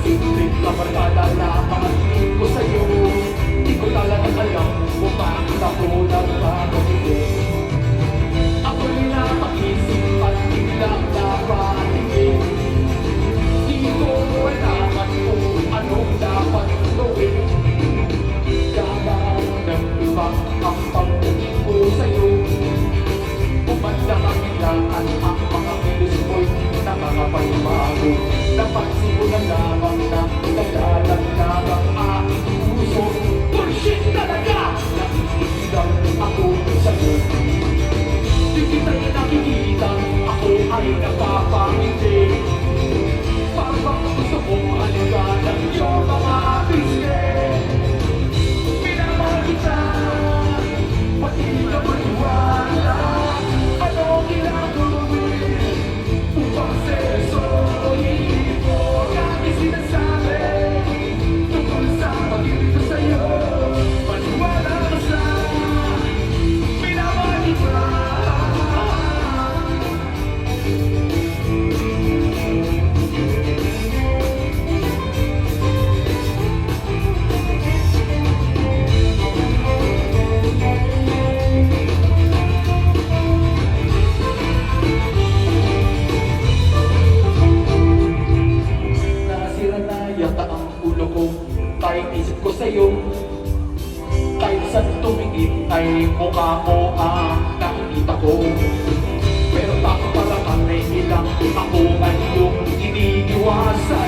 Simpleng kabarkada lamang ang tingin ko sa'yo. Di ko talaga alam kung bakit ako nagkakabili. Ako'y napaisip at biglang napatingin. Di ko alaman kung anong dapat gawin. Kaya ng iba ang pagtingin ko sa'yo. Umanda ka bigla at ang mga kilos ko'y nakakapanibago. Napansin ko na lamang na nagdalag lamang aking puso. Bullshit talaga! Nakikilang ako sa'yo. Di kita'y nakikita, ako ay napapangiti. Parang gusto kong alikan ang iyong mga pisngi. Minamahal kita, pati ka maniwala. Anong ginagawin upang seryosohin mo ang sinasabi tungkol sa pag-ibig ko sa'yo? Maniwala ka sa minamahal kita. Nasira na yata ang ulo ko, kahit isip ko sa'yo. Kahit saan tumingin ay mukha mo ang nakikita ko. Pero bakit parang may ilang ako ay iyong iniiwasan?